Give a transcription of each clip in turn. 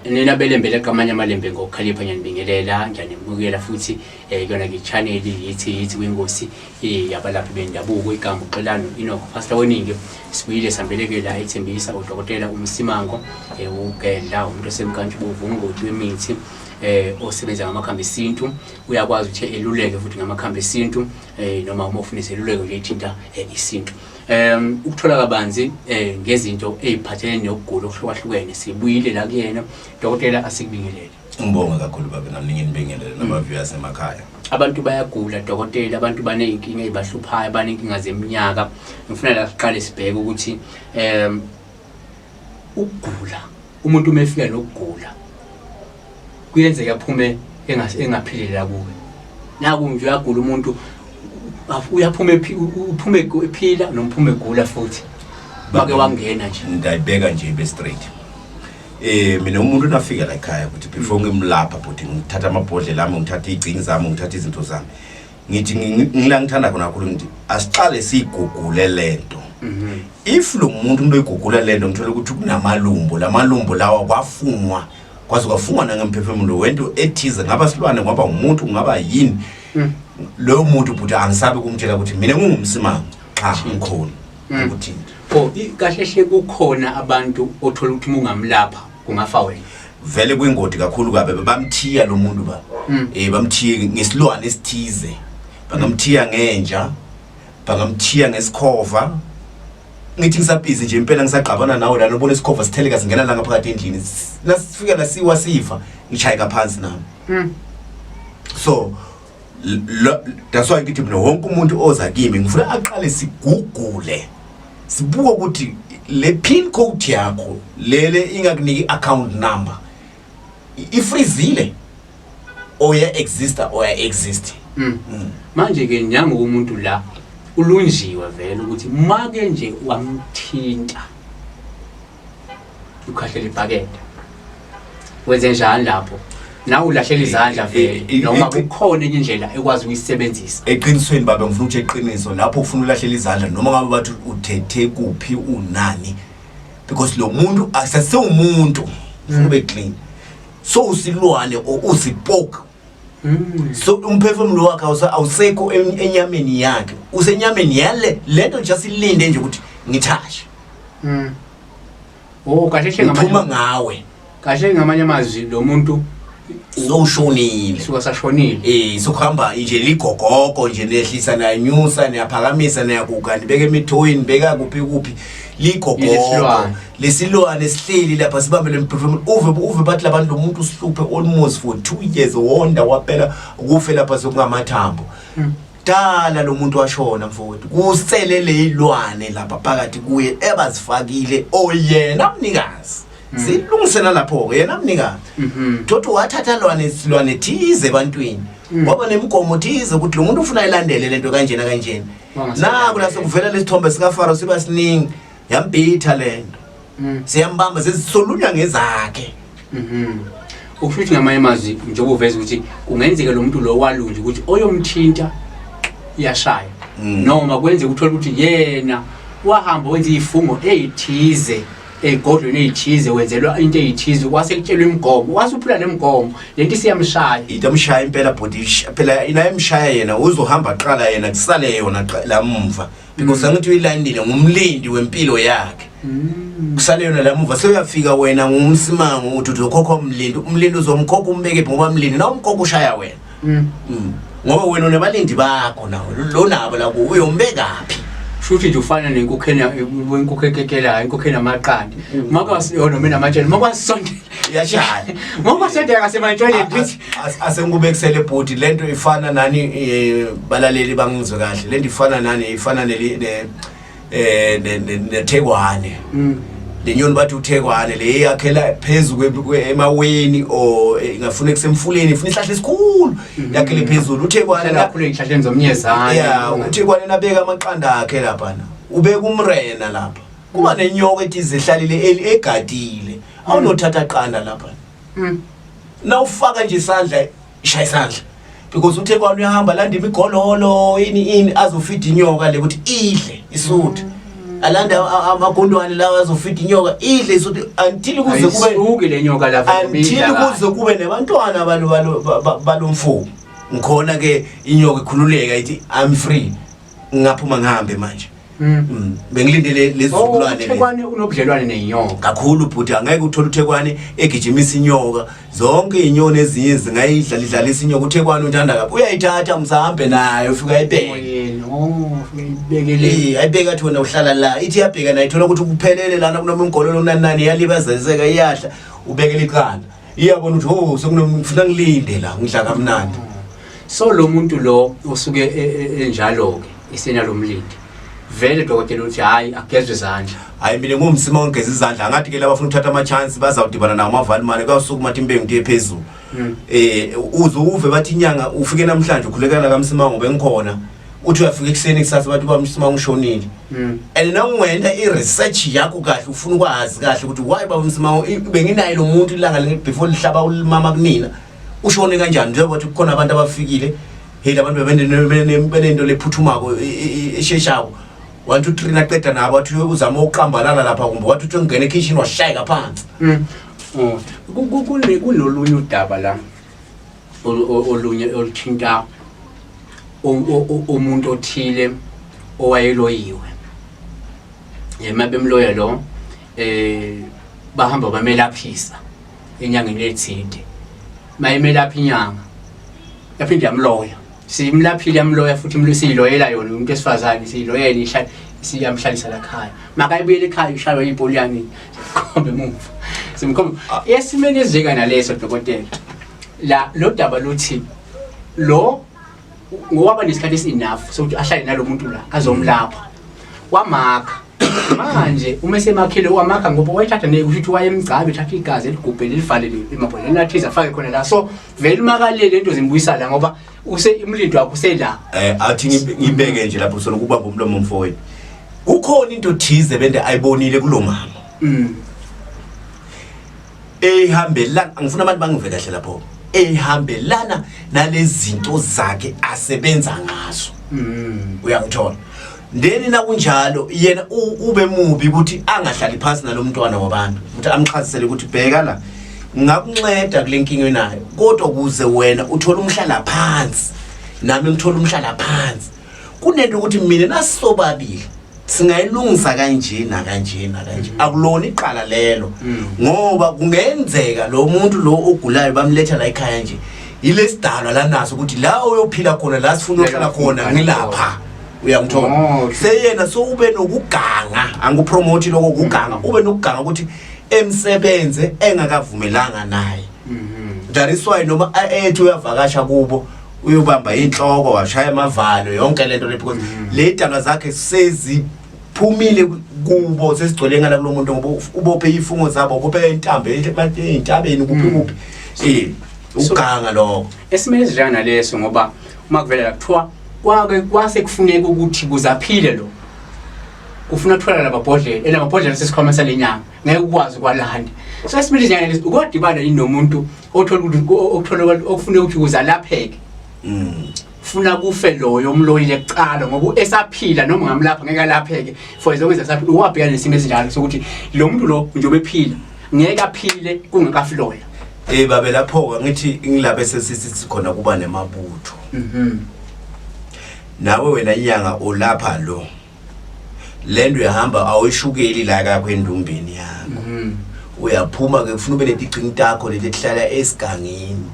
nina belembele kamanye amalembe ngokukhalipha nyanibingelela ngiyanimukela futhi yona ke channel yithi kwingosi yabalaphi bendabuko igama uqelano Enoch Pastor Weningi sibuyile sambelekela ethembisa uDokotela uMsimango ugedla umuntu osemkantshubo uvungoti wemithi osebenza ngamakhambi esintu uyakwazi ukuthi eluleke futhi ngamakhambi esintu noma uma ufuna iseluleko nje ithinta isintu ukuthola kabanzi ngezinto eziphathelene nokugula okuhlukahlukene sibuyile la kuyena Dokotela asikubingelele. Ngibonga kakhulu baba nami nginibingelele nabaviewers emakhaya. Abantu bayagula Dokotela, abantu baneyinkinga ezibahluphayo, banenkinga zeminyaka. Ngifuna la siqale sibheke ukuthi ukugula umuntu umefika nokugula kuyenzeka aphume engaphilela kuwe. Naku nje uyagula umuntu uyaphume ephila nomphume egula futhi bake wangena nje ndayibeka nje ibe straight. Mina umuntu nafika la ekhaya ukuthi before ngimlapha but ngithatha amabhodlela ami ngithatha igcini zami ngithatha izinto zami ngithi ngila ngithanda khona kakhulu ngithi asiqale sigugule lento. If lo muntu unoyigugula lento ngithola ukuthi kunamalumbo lamalumbo lawa kwafungwa kwaze kwafungwa nangemphefumulo wento ethize ngaba silwane ngoba umuntu ngaba yini lo muntu futhi angisabe kumtshela ukuthi mina ngingumsimango cha ngikhona ukuthi kahle hle kukhona abantu othola ukuthi ungamlapha kungafa wena vele kwingoti kakhulu kabe bamthiya lo muntu ba bamthiye ngesilwane esithize bangamthiya ngenja bangamthiya ngesikhova ngithi ngisabhizi nje impela ngisaqabana nawe la nobona isikhova sitheleka singena la ngaphakathi endlini nasifika la siwa sifa ngishayeka phansi nami so that's why ngithi mina wonke umuntu oza kimi ngifuna aqale sigugule sibuka ukuthi le pin code yakho lele ingakuniki account number ifreezile oya exista oya exist manje ke nyango umuntu la ulunjiwe vele ukuthi make nje wamthinta ukhahlela ibhakede wenze njani lapho nawe ulahlela izandla vele noma kukhona enye indlela ekwazi ukuyisebenzisa eqinisweni baba ngifuna ukuthi eqiniso lapho ufuna ulahlela izandla noma ngabe bathi uthethe kuphi unani because lo muntu asase umuntu ufuna ube clean so usilwane usipoke so umphefumulo wakhe awusekho enyameni yakhe usenyameni yale lento just ilinde nje ukuthi ngithashe kahle hle ngamanye ngawe kahle ngamanye amazwi lo muntu ushonile sashonile sokuhamba nje ligogogo nje lehlisa na nyusa neyaphakamisa neyakuka nibeke emithoyini beka kuphi ligogogo lesilwane sihleli lapha sibambele imperformance uve bathi labantu lo muntu usihluphe almost for 2 years wonda waphela ukufe lapha sokungamathambo dala lo muntu washona mfowethu kuselele ilwane lapha phakathi kuye ebazifakile oyena umnikazi silungisena lapho ke yena mnikazi thothi wathatha silwane thize ebantwini ngoba nemgomo thize ukuthi lo muntu ufuna ilandele lento kanjena naku la sokuvela lesithombe sika Faro siba siningi yambitha lento siyambamba sesisolunywa ngezakhe ukusho ngamanye amazwi njengoba uveza ukuthi kungenzeka lo muntu lo walunje ukuthi oyomthinta iyashaya noma kwenze ukuthola ukuthi yena wahamba wenza izifungo ezithize egodlweni ezithize wenzelwa into ezithize kwase kutshelwa imigomo wasuphula lemigomo lento siyamshaya itamshaya impela body phela inayemshaya yena uzohamba qala yena kusale yona la mumva because angithi uyilandile ngumlindi wempilo yakhe kusale yona la mumva seyafika wena ngumsimango uthi uzokhokha umlindi uzomkhokha umbeke ngoba umlindi na umkhokha ushaya wena ngoba wena unebalindi bakho nawe lo nabo la uyombekaphi futhi nje ufana nenkukhu ekekela inkukhu enamaqanda makwasiyona mina manje makwasondela iyashaya makwasondela ngasemantshweni ngithi asengubekisele body lento ifana nani balaleli bangizwe kahle lento ifana nani ifana neThekwane lenyoni bathi uThekwane le yakhela phezulu emaweni o ingafuna kusemfuleni ifuna ihlahla esikhulu yakhele phezulu uThekwane kakhulu ihlahleni zomnyezana uThekwane nabeka amaqanda akhe lapha ubeka umrena lapha kuba nenyoka ethi izihlalile egadile awunothatha qanda lapha na ufaka nje isandla ishaya isandla because uThekwane uyahamba landa imigololo ini azofida inyoka le ukuthi idle isuthu alanda amagondwane lawa azofita inyoka idle so until kuze kube le nyoka lapha until kuze kube nebantwana balomfo ngikhona ke inyoka ikhululeka ithi I'm free ngaphuma ngihambe manje bengilindele lezizukulwane uThekwane unobudlelwane nenyoka kakhulu bhuti angeke uthola uThekwane egijimisa inyoka zonke inyoni ezinye zingayidlalisa inyoka uThekwane uthanda kabi uyayithatha msahambe nayo ufika ayibheke ibekele ayibeka athi wena uhlala la ithi yabheka nayo ithola ukuthi kuphelele lana kunoma ingololo nani yalibazezeka iyahla ubekele iqanda iyabona ukuthi oh sekunomfuna ngilinde la ngidla kamnandi so lo muntu lo usuke enjalo ke isenalo mlindi vele dokotela uthi hayi agezwe izandla hayi mina ngumsima ongeza izandla ngathi ke labafuna ukuthatha ama chance bazawudibana nawo amavalimane kwasuku mathi imbengu ndiye phezulu uve bathi inyanga ufike namhlanje ukhulekana kaMsimango ngoba ngikhona uthi uyafika ekseni kusasa bathi baMsimango ngishonile and nawungwenda iresearch yakho kahle ufuna ukwazi kahle ukuthi why baMsimango benginayo lo muntu ilanga before lihlaba ulimama kunina ushone kanjani njengoba bathi kukhona abantu abafikile hey abantu benento lephuthumako esheshawo 1 2 3 naqeda nabo athi uzama uqambalala lapha kumbe wathi uthi ngene kitchen washayeka phansi kunolunye udaba la olunye oluthinta umuntu othile owayeloyiwe yemabemloya lo bahamba bamelaphisa enyangeni ethinde mayimelapha inyanga yaphinde yamloya simlaphile yamloya futhi imlusiloyela yona umuntu esifazane siloyela siyamhlalisa la ekhaya makayibuyele ekhaya ushaywa ipoliyani kombe emuva simkhomba esimene ezika naleso dokotela la lo daba luthi lo ngoba nesikhathi enough sokuthi ahlale nalomuntu la azomlapha wamakha manje uma semakhile wamakha ngoba wayithatha ukuthi wayemgcabe ethatha igazi eligubhele elivalele emabhodleleni athiza afake khona la so vele makalele lento zimbuyisa la ngoba imlindo wakho usela athi ngibeke nje lapho solo kubamba umlomo mfowethu kukhona into thize bende ayibonile kulomama ehambelana angifuna abantu bangive kahle lapho ehambelana nalezinto zakhe asebenza ngazo uyangithola ndeni na kunjalo yena ube mubi ukuthi angahlali phansi nalomntwana wabantu ukuthi amchazisele ukuthi bheka la ngakunceda kule nkinga nayo kodwa kuze wena uthola umhlala phansi nami ngithola umhlala phansi kunento ukuthi mina nasobabili singayilungisa kanje na kanje na kanje akulona iqala lelo ngoba kungenzeka lo muntu lo ogulayo bamletha la ekhaya nje yilesidalwa la naso ukuthi la uyophila khona la sifuna ukuhlala khona ngilapha uyangithola seyena so ube nokuganga angupromote lokho kuganga ube nokuganga ukuthi emsebenze engakavumelanga naye that is why noma ethi uyavakasha kubo uyobamba inhloko washaya amavalo yonke lento le because le dana zakhe seziphumile kubo sesigcwele ngala kulo muntu ngoba ubophe ifungo zabo ubophe intambe eintabeni kuphi uganga lokho esimene njana leso ngoba uma kuvela kuthiwa kwase kufuneka ukuthi kuzaphile lo kufuna ukuthola lababhodlela elamabhodlela sesikhwama salenyanga ngeke ukwazi kwalanda so esimene njana leso ukodibana inomuntu othola okufuna ukuthi kuzalapheke funa kufe loyo umloyile ekuqala ngoba esaphila noma ngamlapha ngeke alapheke for izokwenza saphila wabhekana nesimo esinjalo sokuthi lo muntu lo njobe ephila ngeke aphile kungakafiloya babe lapho ngithi ngilapha sesithi khona kuba nemabutho nawe wena inyanga olapha lo lendo uyahamba awuyishukeli la kakho endumbeni yakho uyaphuma ke ufuna ube netiqinto takho letihlala esigangeni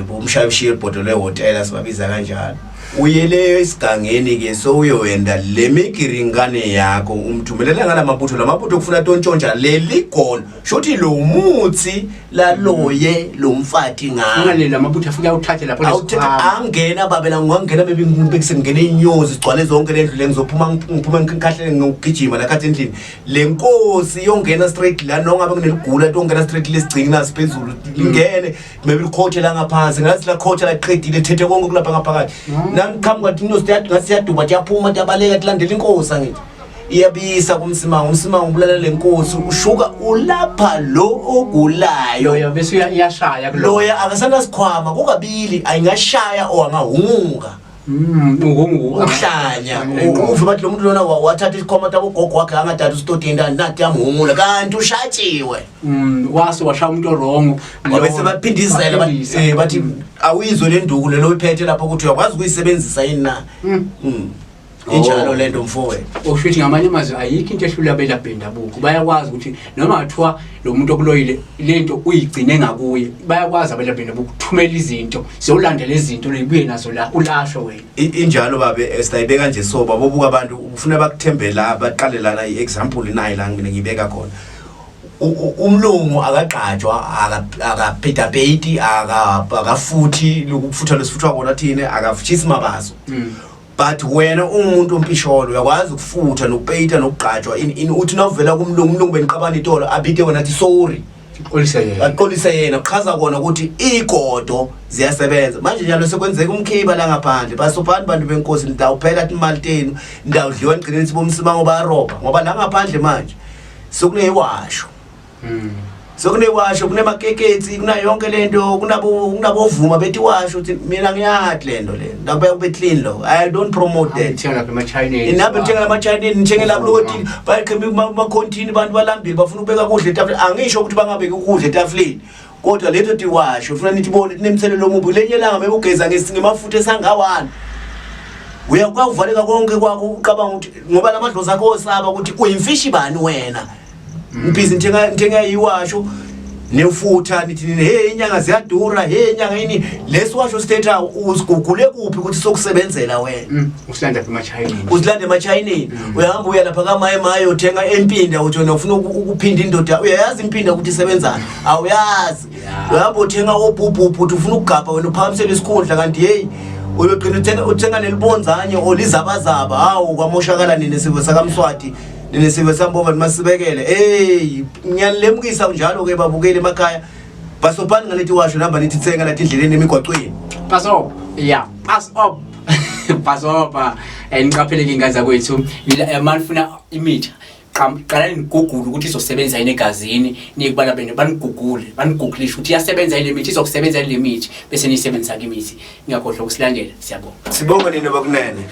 bomshayishiye ibhodolo lehotel sibabiza kanjalo uyeleyo esigangeni ke so uyowenda lemigiringane yakho umthumelela ngalamabutho lamabutho kufuna tontshontsha leligona shothi lo muthi la loye lo mfati ngale lamabutho afika uthathe lapho lesikhwama angena babela ngwangena bebengene inyozi igcwale zonke lendlu lengizophuma ngikhahlele ngokugijima la khathi endlini lenkosi yongena straight la nongabe kuneligula tongena straight lesigcina siphezulu lingene maybe likhothe la ngaphansi ngathi la khothe la qedile thethe konke kulapha ngaphakathi nangikhamuka ukuthi inosiyadu ngasiyaduba yaphuma yabaleka kulandela inkosi ngithi iyabisa kumsimango ubulala lenkosi ushuka ulapha lo ogulayo bese iyashaya loya akasana sikhwama kokabili ayingashaya o angahunga ukuhlanya uve bathi lo muntu lona wathatha isikhoma tabogogo wakhe angathatha usitoti endani nathi yamhungula kanti ushatshiwe wase washaya umuntu wrong ngoba sebaphindisela bathi awuyizwe le nduku lelo iphethe lapho ukuthi uyakwazi ukuyisebenzisa yini na injalo lento mfowethu oshuthi ngamanye amazwi ayikho into ehlula abelaphi bendabuko bayakwazi ukuthi noma athiwa lo muntu okuloyile lento uyigcine ngakuye bayakwazi abelaphi bendabuko ukuthumela izinto siyolandela izinto lebuye nazo la ulasho wena injalo babe sitayibeka nje so babobuka abantu ufuna bakuthembela baqalelana iexample nayi la ngibeka khona umlungu akaqatshwa akapedabate akafuthi lokufutha lesifutha kona thine akafuthisa mabazo but wena umuntu ompisholo uyakwazi ukufutha nokupeyita nokuqatshwa uthi nawuvela kumlungu beniqabana itolo abite wena athi sorry aqolise yena uchaza kona ukuthi igodo ziyasebenza manje njalo sekwenzeka umkhiba la ngaphandle basopani bantu benkosi ndawuphela imali tenu ndawudliwa ngqinini sibomsima ngoba roba ngoba la ngaphandle manje sokunewasho sokunewasho kunemakeketsi kuna yonke lento kunabovuma bethi washo uthi mina ngiyathi lento le ndakubeka kube clean lo I don't promote that thenga la Chinese inabe thenga la Chinese nithenge la bloti bayiqhemba ama continue abantu balambile bafuna ukubeka ukudla etafuleni angisho ukuthi bangabeki ukudla etafuleni kodwa letho thi washo ufuna nithi bone ninemthelelo omubi lenye langa mebugeza ngesingemafutha esangawana uyakwavaleka konke kwakho uqabanga ukuthi ngoba lamadlozi akho osaba ukuthi uyimfishi bani wena Mpisi njenga yiwasho nefutha nithi hey inyanga ziyadura hey inyanga yini lesiwasho sithetha usigugule kuphi ukuthi sokusebenzela wena usilanda ema-Chinese uzilanda ema-Chinese uyahamba uya lapha kamaye uthenga empinda uthi wena ufuna ukuphinda indoda uyayazi impinda ukuthi isebenzana awuyazi uyahamba uthenga obhubhubhu uthi ufuna ukugabha wena uphakamisela isikhundla kanti hey uyogcina uthenga nelibonzanye olizabazaba hawu kwamoshakala nini sibo sakamswati Nesiwe sambova masibekele ngiyalemukisa njalo ke babukeli emakhaya basopani ngalethi washo namba nithi tsenga lathi indleleni emigwaqweni pass up pass up niqapheleke ingaza kwethu manifuna imithi qalani ngigugule ukuthi izosebenza yini egazini nikubala bene banigugulisha ukuthi iyasebenza ile mithi izokusebenza ile mithi bese niyisebenzisa ke imithi ngiyakhohlwa ukusilandela siyabonga sibonga nini bakunene